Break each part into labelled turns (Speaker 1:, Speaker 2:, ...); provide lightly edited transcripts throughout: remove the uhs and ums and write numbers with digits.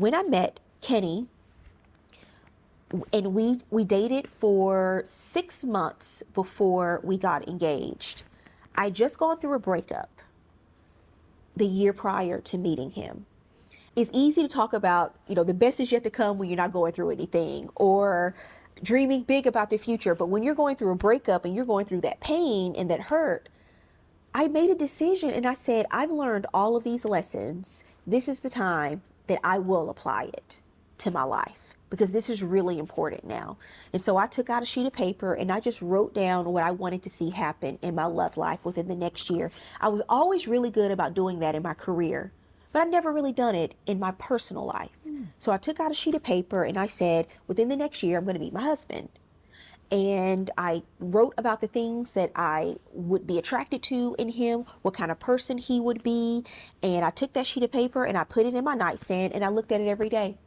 Speaker 1: when I met Kenny, and we dated for 6 months before we got engaged. I just gone through a breakup the year prior to meeting him. It's easy to talk about, the best is yet to come when you're not going through anything, or dreaming big about the future. But when you're going through a breakup and you're going through that pain and that hurt, I made a decision and I said, I've learned all of these lessons. This is the time that I will apply it to my life, because this is really important now. And so I took out a sheet of paper and I just wrote down what I wanted to see happen in my love life within the next year. I was always really good about doing that in my career, but I've never really done it in my personal life. So I took out a sheet of paper and I said, within the next year, I'm going to meet my husband. And I wrote about the things that I would be attracted to in him, what kind of person he would be. And I took that sheet of paper and I put it in my nightstand and I looked at it every day.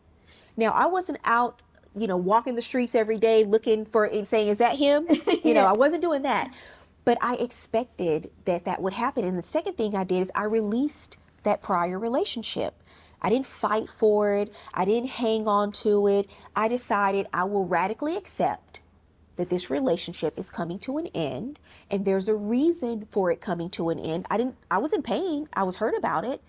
Speaker 1: Now, I wasn't out, walking the streets every day looking for and saying, is that him? I wasn't doing that. But I expected that would happen. And the second thing I did is I released that prior relationship. I didn't fight for it. I didn't hang on to it. I decided I will radically accept that this relationship is coming to an end, and there's a reason for it coming to an end. I was in pain. I was hurt about it,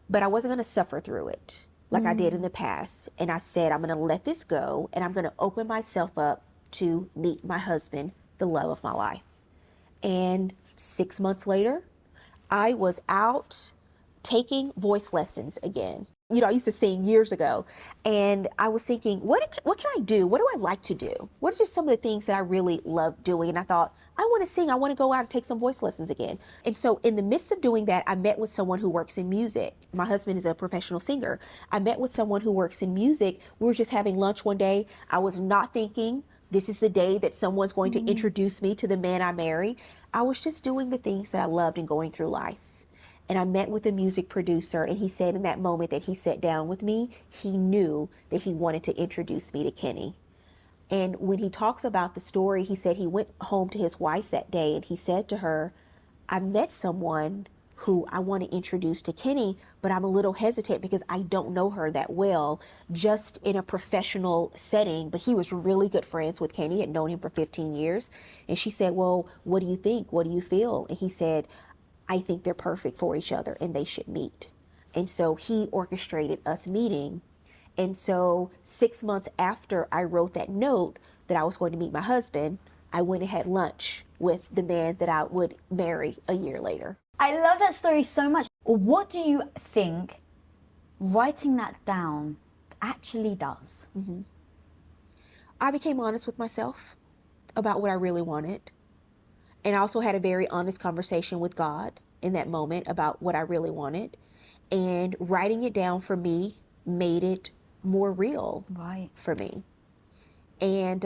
Speaker 1: but I wasn't going to suffer through it like I did in the past. And I said, I'm going to let this go, and I'm going to open myself up to meet my husband, the love of my life. And 6 months later, I was out taking voice lessons again. I used to sing years ago, and I was thinking, what can I do? What do I like to do? What are just some of the things that I really love doing? And I thought, I want to sing. I want to go out and take some voice lessons again. And so in the midst of doing that, I met with someone who works in music. My husband is a professional singer. I met with someone who works in music. We were just having lunch one day. I was not thinking this is the day that someone's going to introduce me to the man I marry. I was just doing the things that I loved and going through life. And I met with a music producer, and he said in that moment that he sat down with me, he knew that he wanted to introduce me to Kenny. And when he talks about the story, he said he went home to his wife that day and he said to her, I met someone who I want to introduce to Kenny, but I'm a little hesitant because I don't know her that well, just in a professional setting. But he was really good friends with Kenny, had known him for 15 years. And she said, well, what do you think? What do you feel? And he said, I think they're perfect for each other and they should meet. And so he orchestrated us meeting. And so 6 months after I wrote that note that I was going to meet my husband, I went and had lunch with the man that I would marry a year later.
Speaker 2: I love that story so much. What do you think writing that down actually does?
Speaker 1: I became honest with myself about what I really wanted. And I also had a very honest conversation with God in that moment about what I really wanted. And writing it down for me made it more real for me. And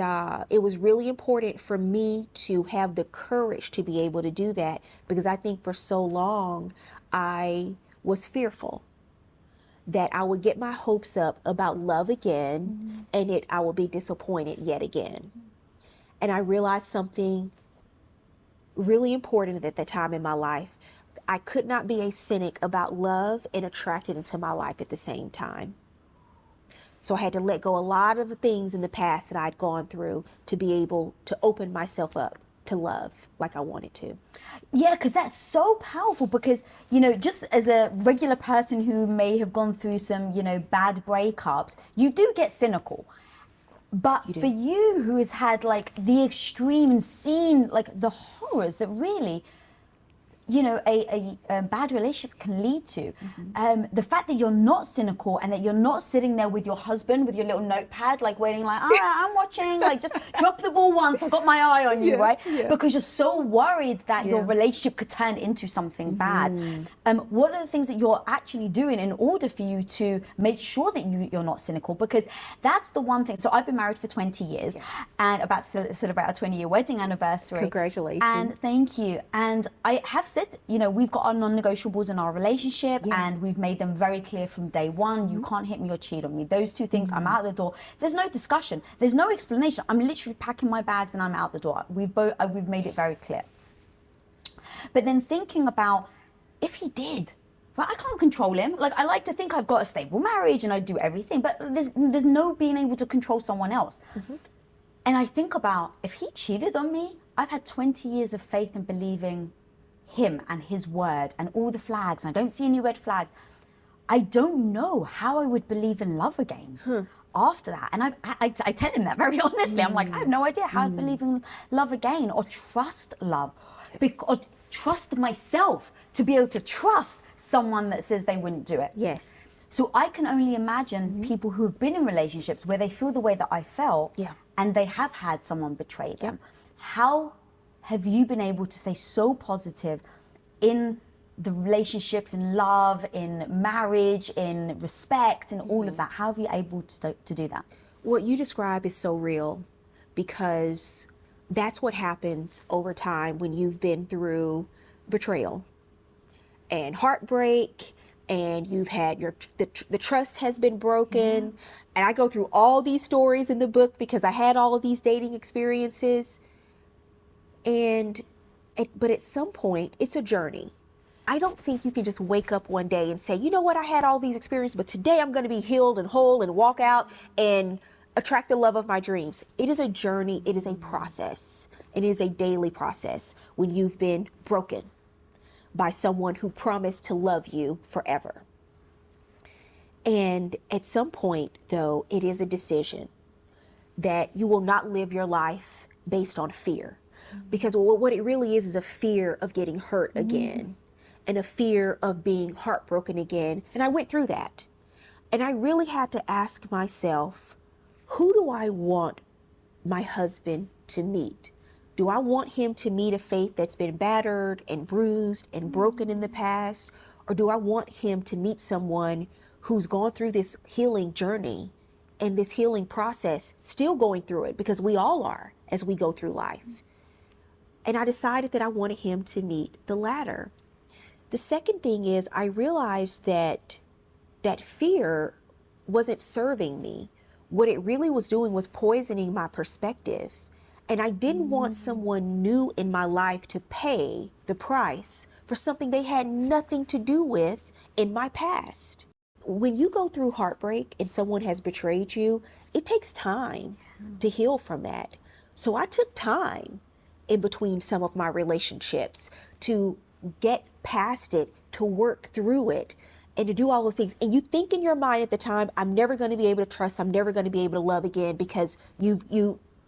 Speaker 1: it was really important for me to have the courage to be able to do that, because I think for so long I was fearful that I would get my hopes up about love again and I would be disappointed yet again. And I realized something really important at that time in my life. I could not be a cynic about love and attract it into my life at the same time. So I had to let go a lot of the things in the past that I'd gone through to be able to open myself up to love like I wanted to.
Speaker 2: Yeah, because that's so powerful, because, just as a regular person who may have gone through some, bad breakups, you do get cynical. But for you, who has had the extreme and seen the horrors that really, a bad relationship can lead to, the fact that you're not cynical and that you're not sitting there with your husband with your little notepad, waiting, I'm watching, just drop the ball once, I've got my eye on you, right? Yeah. Because you're so worried that your relationship could turn into something bad. What are the things that you're actually doing in order for you to make sure that you're not cynical? Because that's the one thing. So I've been married for 20 years and about to celebrate our 20-year wedding anniversary.
Speaker 1: Congratulations.
Speaker 2: And thank you. And I have said, we've got our non-negotiables in our relationship, and we've made them very clear from day one. You can't hit me or cheat on me. Those two things, I'm out the door. There's no discussion. There's no explanation. I'm literally packing my bags and I'm out the door. We've made it very clear. But then thinking about, if he did But I can't control him. Like, I like to think I've got a stable marriage and I do everything, but there's no being able to control someone else. And I think about, if he cheated on me, I've had 20 years of faith and believing him and his word and all the flags, and I don't see any red flags. I don't know how I would believe in love again after that. And I tell him that very honestly. I'm like, I have no idea how I believe in love again, or trust love, or trust myself to be able to trust someone that says they wouldn't do it.
Speaker 1: Yes.
Speaker 2: So I can only imagine people who have been in relationships where they feel the way that I felt, and they have had someone betray them. How have you been able to stay so positive in the relationships, in love, in marriage, in respect, and all of that? How have you able to do that?
Speaker 1: What you describe is so real, because that's what happens over time when you've been through betrayal and heartbreak, and you've had the trust has been broken. And I go through all these stories in the book because I had all of these dating experiences. But at some point, it's a journey. I don't think you can just wake up one day and say, you know what, I had all these experiences, but today I'm going to be healed and whole and walk out and attract the love of my dreams. It is a journey. It is a process. It is a daily process when you've been broken by someone who promised to love you forever. And at some point, though, it is a decision that you will not live your life based on fear. Because what it really is a fear of getting hurt again, and a fear of being heartbroken again. And I went through that. And I really had to ask myself, who do I want my husband to meet? Do I want him to meet a faith that's been battered and bruised and broken in the past? Or do I want him to meet someone who's gone through this healing journey and this healing process, still going through it, because we all are as we go through life? And I decided that I wanted him to meet the latter. The second thing is, I realized that fear wasn't serving me. What it really was doing was poisoning my perspective. And I didn't want someone new in my life to pay the price for something they had nothing to do with in my past. When you go through heartbreak and someone has betrayed you, it takes time to heal from that. So I took time in between some of my relationships to get past it, to work through it, and to do all those things. And you think in your mind at the time, I'm never going to be able to trust, I'm never going to be able to love again, because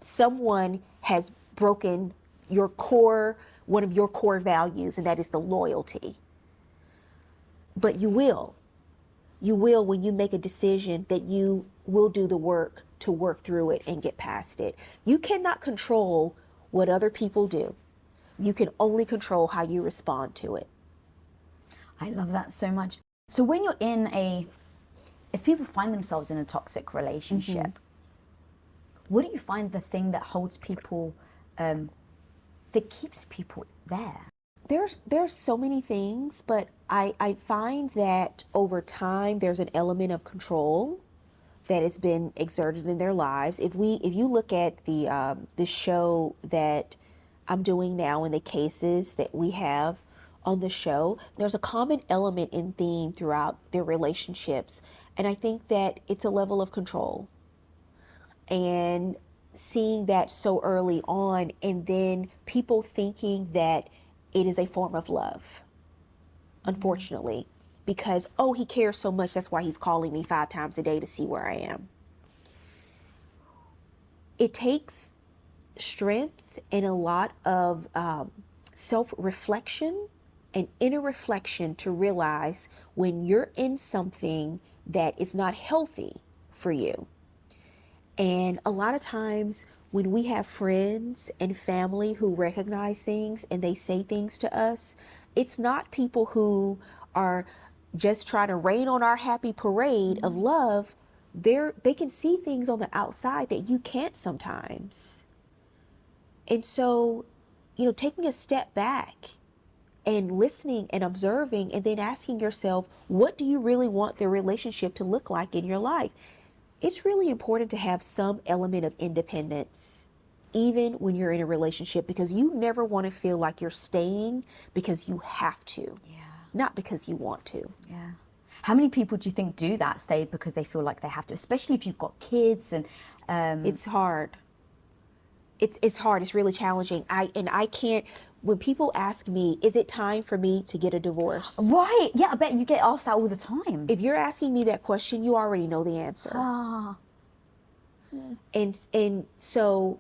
Speaker 1: someone has broken your core, one of your core values, and that is the loyalty. But you will when you make a decision that you will do the work to work through it and get past it. You cannot control what other people do. You can only control how you respond to it.
Speaker 2: I love that so much. So when you're if people find themselves in a toxic relationship, what do you find the thing that holds people, that keeps people there?
Speaker 1: There's so many things, but I find that over time there's an element of control that has been exerted in their lives. If you look at the show that I'm doing now and the cases that we have on the show, there's a common element in theme throughout their relationships. And I think that it's a level of control. And seeing that so early on, and then people thinking that it is a form of love, unfortunately, because, oh, he cares so much, that's why he's calling me 5 times a day to see where I am. It takes strength and a lot of self-reflection and inner reflection to realize when you're in something that is not healthy for you. And a lot of times when we have friends and family who recognize things and they say things to us, it's not people who are just trying to rain on our happy parade of love. They can see things on the outside that you can't sometimes. And so, taking a step back and listening and observing, and then asking yourself, what do you really want the relationship to look like in your life? It's really important to have some element of independence, even when you're in a relationship, because you never want to feel like you're staying because you have to.
Speaker 2: Yeah.
Speaker 1: not because you want to.
Speaker 2: Yeah. How many people do you think do that, stay because they feel like they have to, especially if you've got kids and...
Speaker 1: It's hard. It's hard. It's really challenging. I can't, when people ask me, is it time for me to get a divorce?
Speaker 2: Right. Yeah, I bet you get asked that all the time.
Speaker 1: If you're asking me that question, you already know the answer.
Speaker 2: Ah.
Speaker 1: And so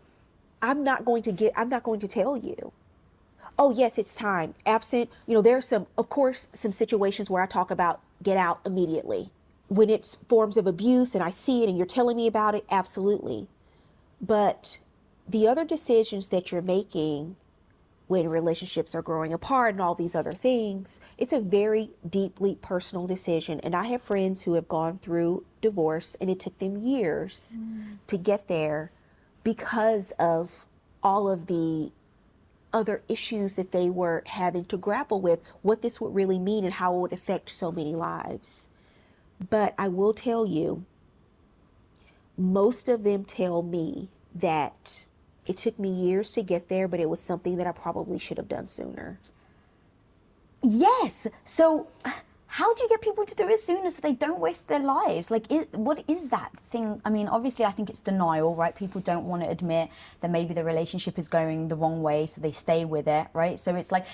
Speaker 1: I'm not going to tell you, oh yes, it's time. Absent, there are of course, some situations where I talk about get out immediately. When it's forms of abuse and I see it and you're telling me about it, absolutely. But the other decisions that you're making when relationships are growing apart and all these other things, it's a very deeply personal decision. And I have friends who have gone through divorce and it took them years to get there because of all of the other issues that they were having to grapple with, what this would really mean and how it would affect so many lives. But I will tell you, most of them tell me that it took me years to get there, but it was something that I probably should have done sooner.
Speaker 2: Yes. So how do you get people to do it sooner so they don't waste their lives? Like, what is that thing? I mean, obviously, I think it's denial, right? People don't want to admit that maybe the relationship is going the wrong way, so they stay with it, right? So it's like,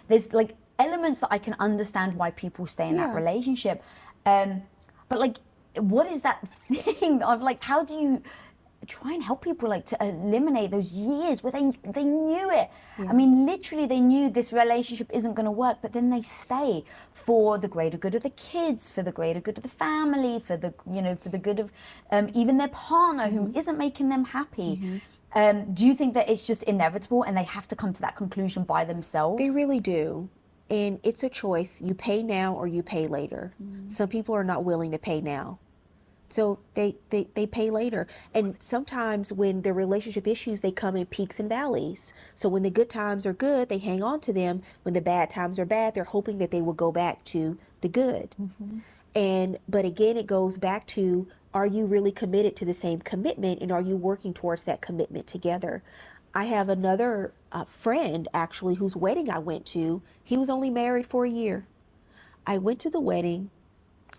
Speaker 2: there's like elements that I can understand why people stay in that relationship. But like, what is that thing of like, how do you try and help people like to eliminate those years where they knew it? I mean, literally they knew this relationship isn't going to work, but then they stay for the greater good of the kids, for the greater good of the family, for the for the good of even their partner who isn't making them happy. Do you think that it's just inevitable and they have to come to that conclusion by themselves?
Speaker 1: They really do. And it's a choice. You pay now or you pay later. Some people are not willing to pay now. So they pay later. And sometimes when the relationship issues, they come in peaks and valleys. So when the good times are good, they hang on to them. When the bad times are bad, they're hoping that they will go back to the good. But again, it goes back to, are you really committed to the same commitment, and are you working towards that commitment together? I have another friend, actually, whose wedding I went to. He was only married for a year. I went to the wedding,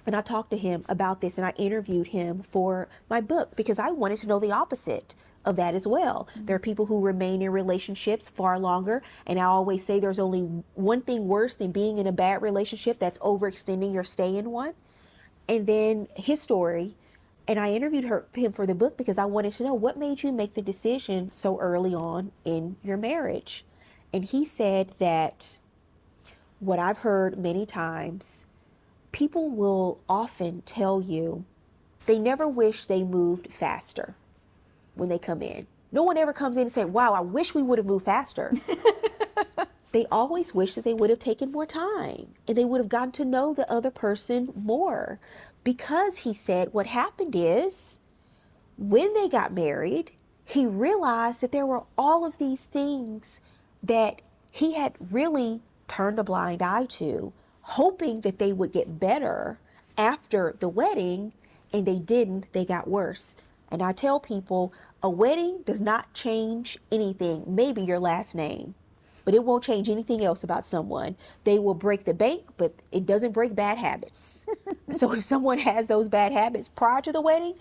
Speaker 1: and I talked to him about this, and I interviewed him for my book because I wanted to know the opposite of that as well. There are people who remain in relationships far longer, and I always say there's only one thing worse than being in a bad relationship, that's overextending your stay in one. And then his story, and I interviewed him for the book because I wanted to know, what made you make the decision so early on in your marriage? And he said that what I've heard many times, people will often tell you they never wish they moved faster when they come in. No one ever comes in and says, wow, I wish we would have moved faster. They always wish that they would have taken more time and they would have gotten to know the other person more. Because he said what happened is, when they got married, he realized that there were all of these things that he had really turned a blind eye to, hoping that they would get better after the wedding, and they didn't. They got worse. And I tell people, a wedding does not change anything, maybe your last name, but it won't change anything else about someone. They will break the bank, but it doesn't break bad habits. So if someone has those bad habits prior to the wedding,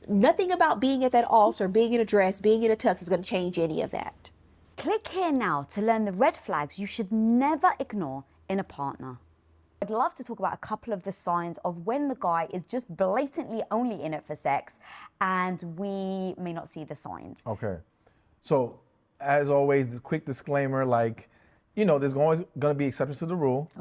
Speaker 1: nothing about being at that altar, being in a dress, being in a tux is going to change any of that.
Speaker 2: Click here now to learn the red flags you should never ignore in a partner. I'd love to talk about a couple of the signs of when the guy is just blatantly only in it for sex and we may not see the signs.
Speaker 3: Okay. So, as always, quick disclaimer, like, there's always going to be exceptions to the rule.